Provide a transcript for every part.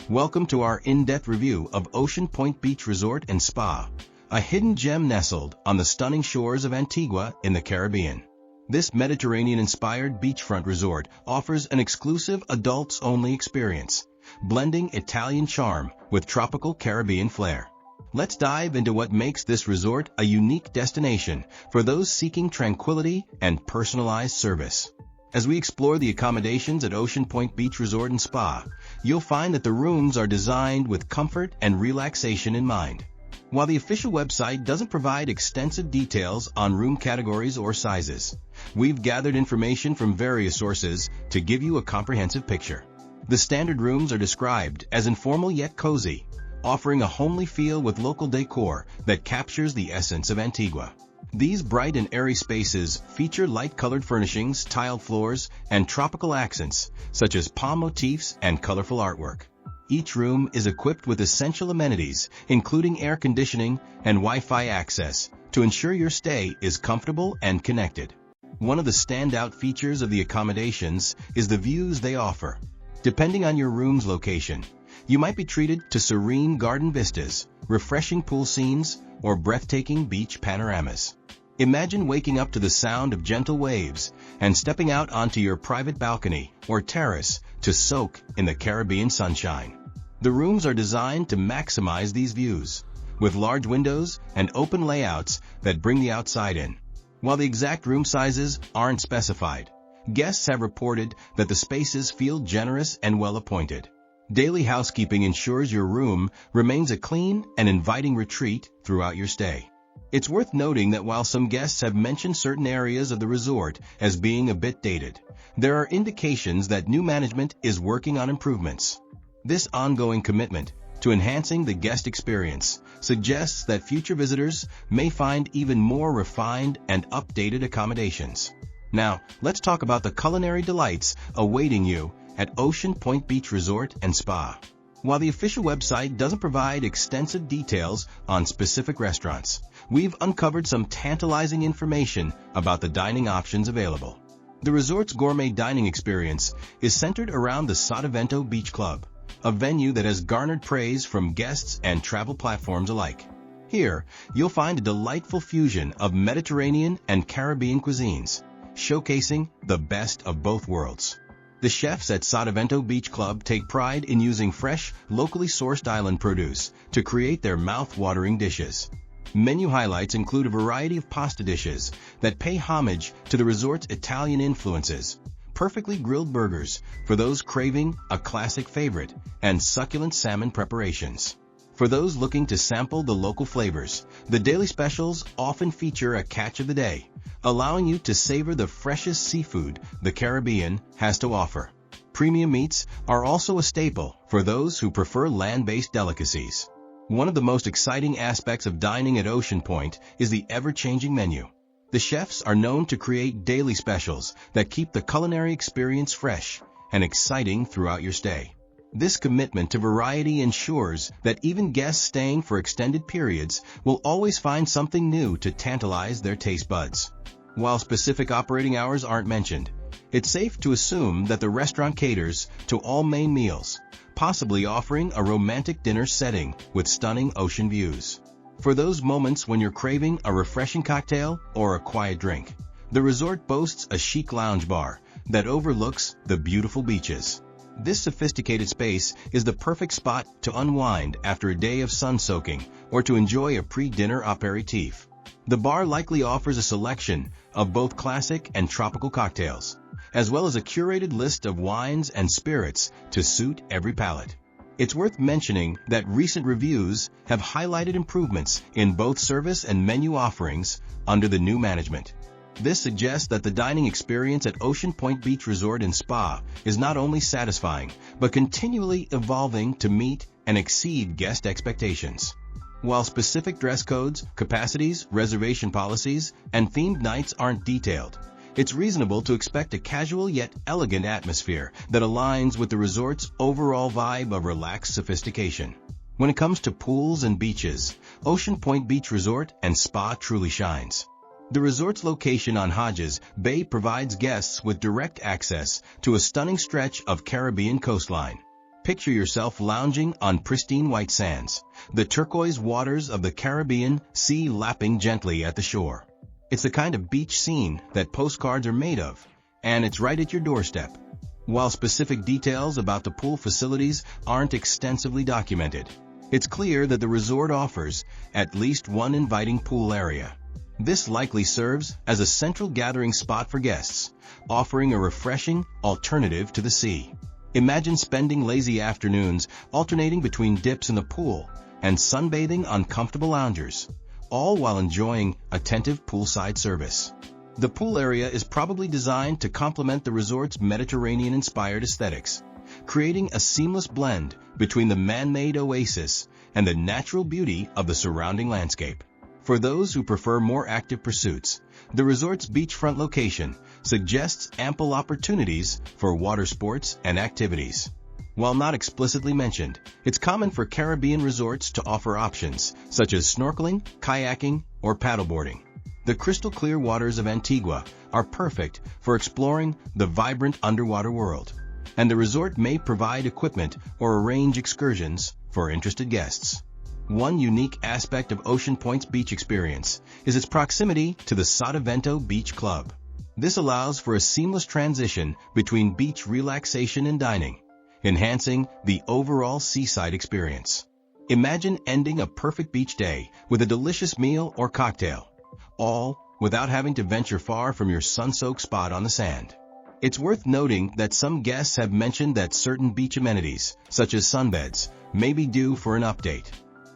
Welcome to our in-depth review of Ocean Point Beach Resort and Spa, a hidden gem nestled on the stunning shores of Antigua in the Caribbean. This Mediterranean-inspired beachfront resort offers an exclusive adults-only experience, blending Italian charm with tropical Caribbean flair. Let's dive into what makes this resort a unique destination for those seeking tranquility and personalized service. As we explore the accommodations at Ocean Point Beach Resort and Spa, you'll find that the rooms are designed with comfort and relaxation in mind. While the official website doesn't provide extensive details on room categories or sizes, we've gathered information from various sources to give you a comprehensive picture. The standard rooms are described as informal yet cozy, offering a homely feel with local decor that captures the essence of Antigua. These bright and airy spaces feature light-colored furnishings, tiled floors, and tropical accents, such as palm motifs and colorful artwork. Each room is equipped with essential amenities, including air conditioning and Wi-Fi access, to ensure your stay is comfortable and connected. One of the standout features of the accommodations is the views they offer. Depending on your room's location, you might be treated to serene garden vistas, refreshing pool scenes, or breathtaking beach panoramas. Imagine waking up to the sound of gentle waves and stepping out onto your private balcony or terrace to soak in the Caribbean sunshine. The rooms are designed to maximize these views, with large windows and open layouts that bring the outside in. While the exact room sizes aren't specified, guests have reported that the spaces feel generous and well-appointed. Daily housekeeping ensures your room remains a clean and inviting retreat throughout your stay. It's worth noting that while some guests have mentioned certain areas of the resort as being a bit dated, there are indications that new management is working on improvements. This ongoing commitment to enhancing the guest experience suggests that future visitors may find even more refined and updated accommodations. Now, let's talk about the culinary delights awaiting you at Ocean Point Beach Resort and Spa. While the official website doesn't provide extensive details on specific restaurants, we've uncovered some tantalizing information about the dining options available. The resort's gourmet dining experience is centered around the Sotavento Beach Club, a venue that has garnered praise from guests and travel platforms alike. Here, you'll find a delightful fusion of Mediterranean and Caribbean cuisines, showcasing the best of both worlds. The chefs at Sotavento Beach Club take pride in using fresh, locally sourced island produce to create their mouth-watering dishes. Menu highlights include a variety of pasta dishes that pay homage to the resort's Italian influences, perfectly grilled burgers for those craving a classic favorite, and succulent salmon preparations. For those looking to sample the local flavors, the daily specials often feature a catch of the day, allowing you to savor the freshest seafood the Caribbean has to offer. Premium meats are also a staple for those who prefer land-based delicacies. One of the most exciting aspects of dining at Ocean Point is the ever-changing menu. The chefs are known to create daily specials that keep the culinary experience fresh and exciting throughout your stay. This commitment to variety ensures that even guests staying for extended periods will always find something new to tantalize their taste buds. While specific operating hours aren't mentioned, it's safe to assume that the restaurant caters to all main meals, possibly offering a romantic dinner setting with stunning ocean views. For those moments when you're craving a refreshing cocktail or a quiet drink, the resort boasts a chic lounge bar that overlooks the beautiful beaches. This sophisticated space is the perfect spot to unwind after a day of sun soaking or to enjoy a pre-dinner aperitif. The bar likely offers a selection of both classic and tropical cocktails, as well as a curated list of wines and spirits to suit every palate. It's worth mentioning that recent reviews have highlighted improvements in both service and menu offerings under the new management. This suggests that the dining experience at Ocean Point Beach Resort and Spa is not only satisfying, but continually evolving to meet and exceed guest expectations. While specific dress codes, capacities, reservation policies, and themed nights aren't detailed, it's reasonable to expect a casual yet elegant atmosphere that aligns with the resort's overall vibe of relaxed sophistication. When it comes to pools and beaches, Ocean Point Beach Resort and Spa truly shines. The resort's location on Hodges Bay provides guests with direct access to a stunning stretch of Caribbean coastline. Picture yourself lounging on pristine white sands, the turquoise waters of the Caribbean Sea lapping gently at the shore. It's the kind of beach scene that postcards are made of, and it's right at your doorstep. While specific details about the pool facilities aren't extensively documented, it's clear that the resort offers at least one inviting pool area. This likely serves as a central gathering spot for guests, offering a refreshing alternative to the sea. Imagine spending lazy afternoons alternating between dips in the pool and sunbathing on comfortable loungers, all while enjoying attentive poolside service. The pool area is probably designed to complement the resort's Mediterranean-inspired aesthetics, creating a seamless blend between the man-made oasis and the natural beauty of the surrounding landscape. For those who prefer more active pursuits, the resort's beachfront location suggests ample opportunities for water sports and activities. While not explicitly mentioned, it's common for Caribbean resorts to offer options such as snorkeling, kayaking, or paddleboarding. The crystal-clear waters of Antigua are perfect for exploring the vibrant underwater world, and the resort may provide equipment or arrange excursions for interested guests. One unique aspect of Ocean Point's beach experience is its proximity to the Sotavento Beach Club. This allows for a seamless transition between beach relaxation and dining, enhancing the overall seaside experience. Imagine ending a perfect beach day with a delicious meal or cocktail, all without having to venture far from your sun-soaked spot on the sand. It's worth noting that some guests have mentioned that certain beach amenities, such as sunbeds, may be due for an update.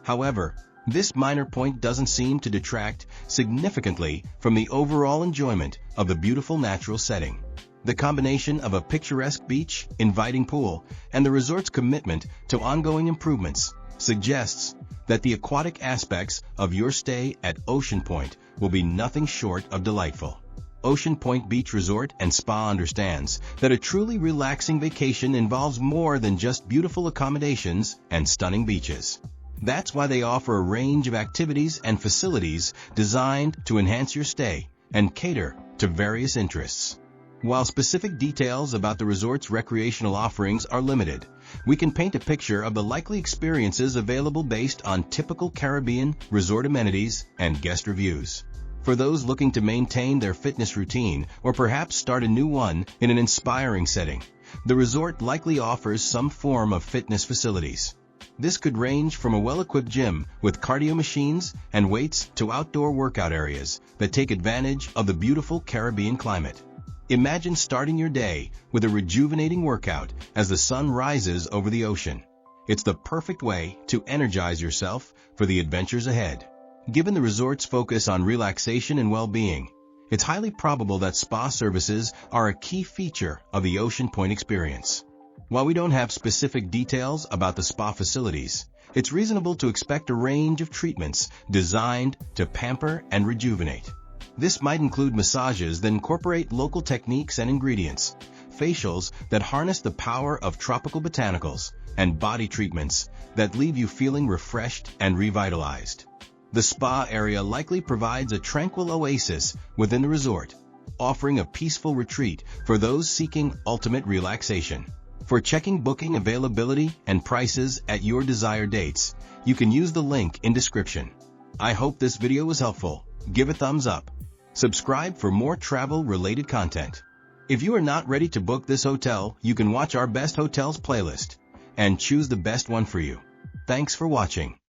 However, this minor point doesn't seem to detract significantly from the overall enjoyment of the beautiful natural setting. The combination of a picturesque beach, inviting pool, and the resort's commitment to ongoing improvements suggests that the aquatic aspects of your stay at Ocean Point will be nothing short of delightful. Ocean Point Beach Resort and Spa understands that a truly relaxing vacation involves more than just beautiful accommodations and stunning beaches. That's why they offer a range of activities and facilities designed to enhance your stay and cater to various interests. While specific details about the resort's recreational offerings are limited, we can paint a picture of the likely experiences available based on typical Caribbean resort amenities and guest reviews. For those looking to maintain their fitness routine or perhaps start a new one in an inspiring setting, the resort likely offers some form of fitness facilities. This could range from a well-equipped gym with cardio machines and weights to outdoor workout areas that take advantage of the beautiful Caribbean climate. Imagine starting your day with a rejuvenating workout as the sun rises over the ocean. It's the perfect way to energize yourself for the adventures ahead. Given the resort's focus on relaxation and well-being, it's highly probable that spa services are a key feature of the Ocean Point experience. While we don't have specific details about the spa facilities, it's reasonable to expect a range of treatments designed to pamper and rejuvenate. This might include massages that incorporate local techniques and ingredients, facials that harness the power of tropical botanicals, and body treatments that leave you feeling refreshed and revitalized. The spa area likely provides a tranquil oasis within the resort, offering a peaceful retreat for those seeking ultimate relaxation. For checking booking availability and prices at your desired dates, you can use the link in description. I hope this video was helpful. Give a thumbs up. Subscribe for more travel-related content. If you are not ready to book this hotel, you can watch our Best Hotels playlist and choose the best one for you. Thanks for watching.